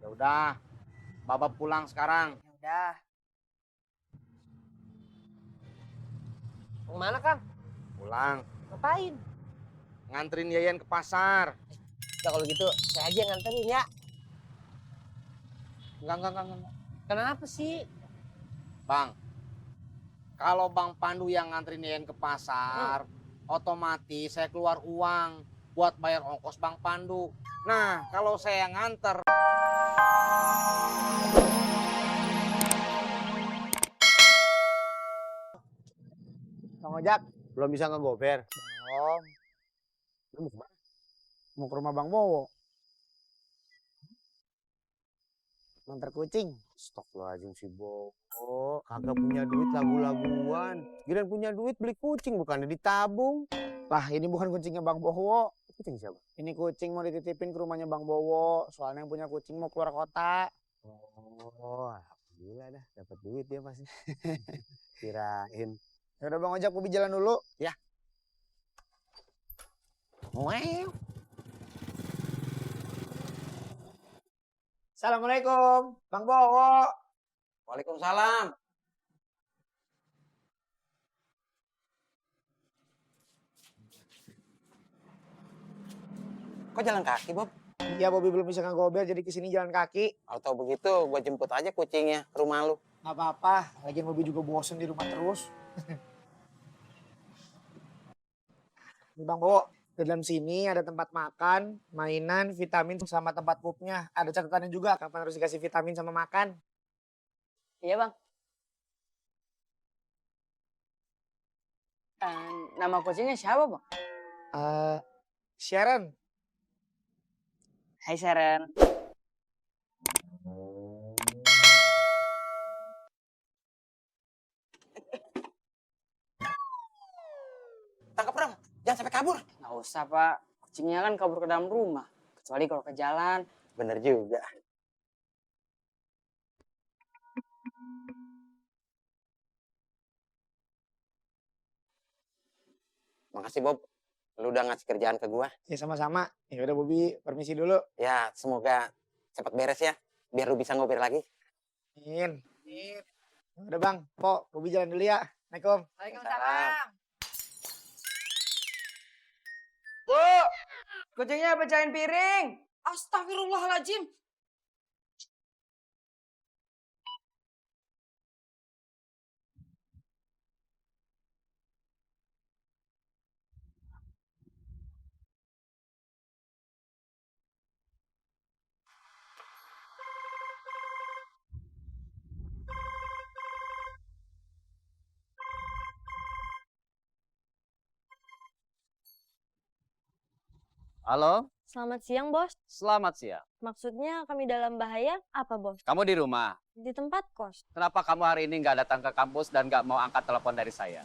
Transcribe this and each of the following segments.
Ya udah, Baba pulang sekarang. Ya udah. Mau mana, Kang? Pulang. Ngapain? Nganterin Yayan ke pasar. Ya kalau gitu saya aja yang nganterin ya. Enggak. Kenapa sih? Bang, kalau Bang Pandu yang nganterin Yayan ke pasar, otomatis saya keluar uang buat bayar ongkos Bang Pandu. Nah, kalau saya yang nganter, Bang Ojak, belum bisa ngegoper. Belum. Lu mau kemana? Mau ke rumah Bang Bowo. Nganter kucing. Astagfirullahaladzim si Bowo. Kagak punya duit lagu-laguan. Giliran punya duit beli kucing, bukannya ditabung. Lah ini bukan kucingnya Bang Bowo. Kucing siapa? Ini kucing mau dititipin ke rumahnya Bang Bowo. Soalnya yang punya kucing mau keluar kota. Oh, alhamdulillah dah. Dapat duit dia pasti. Kirain. Ya udah Bang Ojak, Bobi jalan dulu. ya. Wow. Assalamualaikum, Bang Bowo. Waalaikumsalam. Kok jalan kaki, Bob? Iya, Bobi belum bisa ngegober, jadi kesini jalan kaki. Kalau tahu begitu, gua jemput aja kucingnya ke rumah lu. Gak apa-apa, lagian Bobi juga bosen di rumah terus. Nih Bang Bowo, di dalam sini ada tempat makan, mainan, vitamin, sama tempat pupnya. Ada catatannya juga, kapan harus dikasih vitamin sama makan. Iya bang. Nama kucingnya siapa bang? Sharon, Hai Sharon. Tangkap Ram, jangan sampai kabur. Nggak usah pak, kucingnya kan kabur ke dalam rumah. Kecuali kalau ke jalan. Bener juga. Makasih Bob, lu udah ngasih kerjaan ke gua. ya sama-sama. Ya udah Bobi, permisi dulu. Ya, semoga cepat beres ya, biar lu bisa ngoper lagi. Amin. Ya udah Bang, Bobi jalan dulu ya. Assalamualaikum. Waalaikumsalam. Bu, kucingnya pecahin piring. Astagfirullahaladzim. Halo, Selamat siang, Bos. selamat siang. Maksudnya kami dalam bahaya apa, Bos? Kamu di rumah. Di tempat kos. Kenapa kamu hari ini nggak datang ke kampus dan nggak mau angkat telepon dari saya?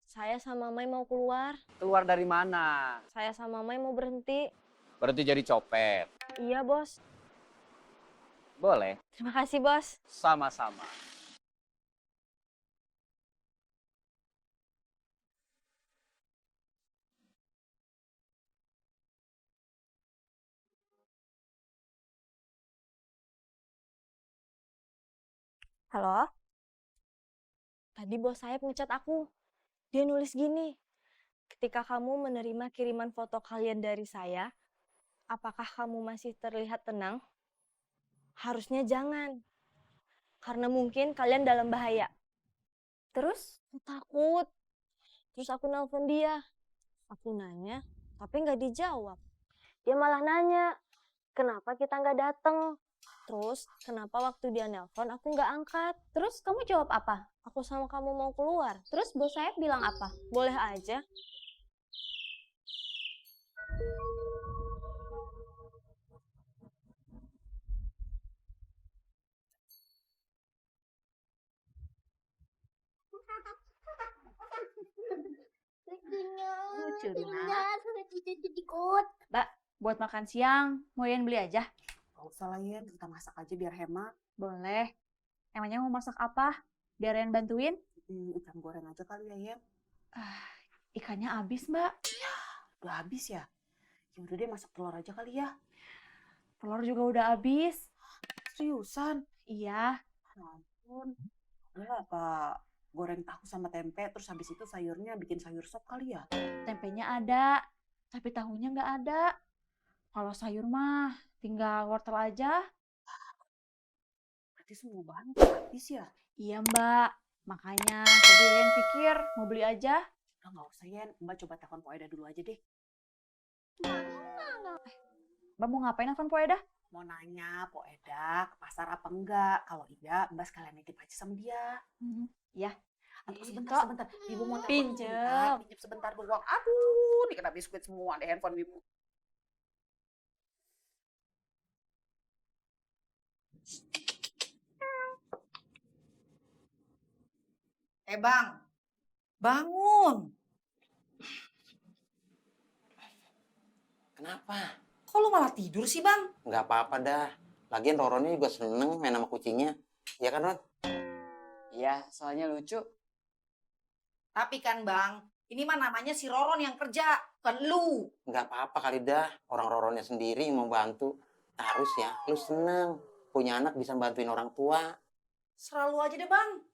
Saya sama Mai mau keluar. Keluar dari mana? Saya sama Mai mau berhenti. Berarti jadi copet. Iya, Bos. Boleh, Terima kasih, Bos. sama-sama. Halo? Tadi bos saya ngecat aku. Dia nulis gini. Ketika kamu menerima kiriman foto kalian dari saya, apakah kamu masih terlihat tenang? Harusnya jangan. Karena mungkin kalian dalam bahaya. Terus? Aku takut. Terus aku nelpon dia. Aku nanya, tapi nggak dijawab. Dia malah nanya, kenapa kita nggak datang? Terus, kenapa waktu dia nelpon aku nggak angkat? Terus kamu jawab apa? Aku sama kamu mau keluar. Terus bos saya bilang apa? Boleh aja. Lucu, Rina. Mbak, buat makan siang, mau Yan beli aja? Gak usah lah Yan, kita masak aja biar hemat. Boleh. Emangnya mau masak apa? Biar Yan bantuin? Ikan goreng aja kali ya Yan. Ikannya habis, Mbak. Udah habis ya? Ya udah deh masak telur aja kali ya. Telur juga udah habis. Seriusan? Iya, Ampun. Udahlah, apa goreng tahu sama tempe, terus habis itu sayurnya bikin sayur sop kali ya? tempenya ada, tapi tahunya nggak ada. Kalau sayur mah tinggal wortel aja. Berarti semua bahan udah habis ya? Iya Mbak, makanya tadi Yen pikir mau beli aja. Udah nggak usah, Yen. Mbak coba telepon Po Eda dulu aja deh. Mbak mau ngapain nelfon Po Eda? Mau nanya Po Eda ke pasar apa enggak? Kalau iya, Mbak sekalian nitip aja sama dia. Ya. Atau Ih, sebentar, Kak. sebentar. Ibu mau telepon Pinjem. sebentar. Pinjem sebentar doang. Aduh, dikena biskuit semua deh handphone ibu. Bang, bangun. Kenapa? Kok lu malah tidur sih, Bang? Nggak apa-apa dah. Lagian Roronnya juga seneng main sama kucingnya. Iya kan, Ron? Iya, soalnya lucu. Tapi kan, Bang, ini mah namanya si Roron yang kerja, bukan lu. Nggak apa-apa kali dah. Orang Roronnya sendiri yang mau bantu. Harus ya, lu seneng. Punya anak bisa bantuin orang tua. Selalu aja deh, Bang.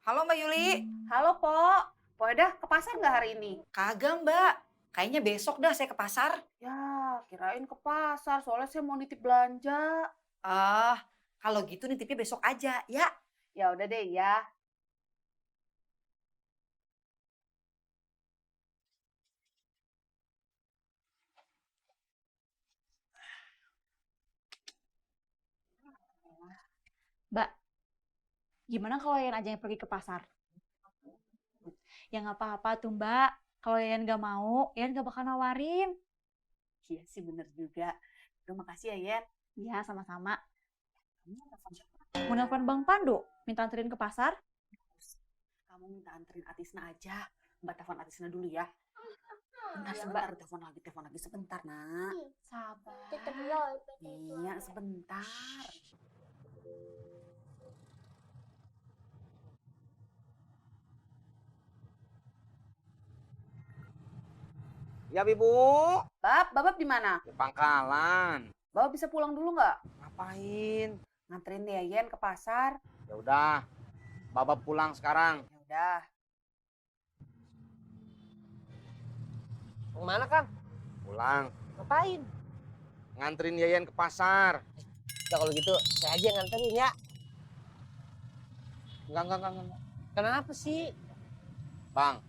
Halo, Mbak Yuli. Halo Po. Po Eda ke pasar nggak hari ini? Kagak, Mbak. Kayaknya besok dah saya ke pasar. Ya, kirain ke pasar. Soalnya saya mau nitip belanja. Ah, kalau gitu nitipnya besok aja, ya. Ya udah deh, ya. Mbak, gimana kalau Yen aja yang pergi ke pasar? Ya nggak apa-apa tuh Mbak. Kalau Yen nggak mau, Yen nggak bakal nawarin. Iya sih, bener juga. Udah, makasih ya, Yen. Iya, sama-sama. Kamu mau telepon siapa? Mau nelfon Bang Pandu, minta anterin ke pasar. Kamu minta anterin Atisna aja. Mbak telepon Atisna dulu ya. Bentar, Iya, sebentar. Telepon lagi sebentar, nak. Sabar. Iya, sebentar. Ya, Ibu. Bapak di mana? Di pangkalan. Bapak bisa pulang dulu nggak? Ngapain? Nganterin Yayen ke pasar. Ya udah. Bapak pulang sekarang. Ya udah. Mau mana, Kang? Pulang. Ngapain? Nganterin Yayan ke pasar. Ya kalau gitu, saya aja yang nganterin ya. Enggak. Kenapa sih? Bang,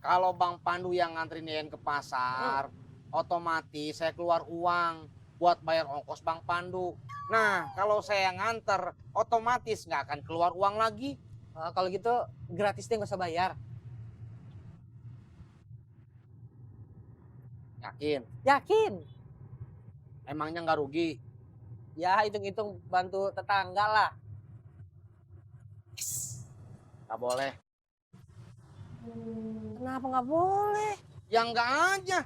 kalau Bang Pandu yang nganterin Yayan ke pasar, otomatis saya keluar uang buat bayar ongkos Bang Pandu. Nah, kalau saya nganter, otomatis nggak akan keluar uang lagi. Kalau gitu, gratis deh nggak usah bayar. Yakin? Yakin? Emangnya nggak rugi? Ya, hitung-hitung bantu tetangga lah. Nggak boleh. Kenapa nggak boleh? Ya nggak aja.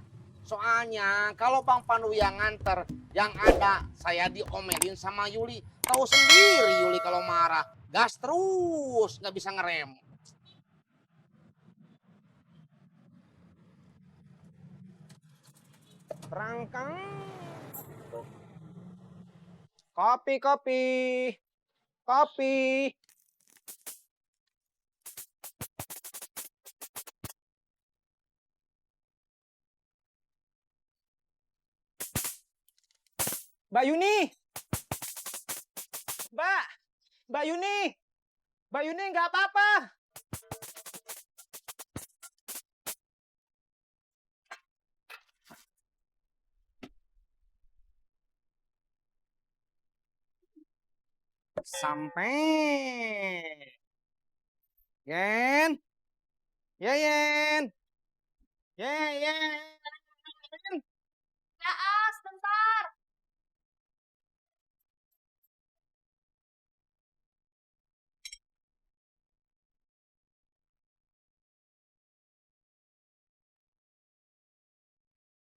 Soalnya kalau Bang Pandu yang nganter, yang ada saya diomelin sama Yuli. Tahu sendiri Yuli kalau marah, gas terus, nggak bisa ngerem. Berangkat. Kopi. Mbak Yuni! Mbak Yuni! Mbak Yuni nggak apa-apa! Sampai. Yen. Yen. Yen. Ya, sebentar.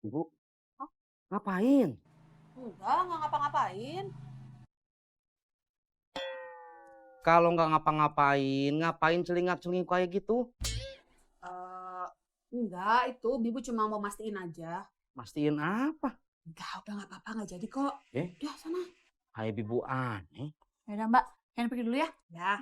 Ibu. Ngapain? Enggak ngapa-ngapain. Kalau nggak ngapa-ngapain, ngapain celingak-celinguk kayak gitu? Enggak, itu Bibu cuma mau mastiin aja. Mastiin apa? Enggak, udah nggak apa-apa, nggak jadi kok. Udah sana. Hai Bibu aneh. Ya udah Mbak, kalian pergi dulu ya. Ya.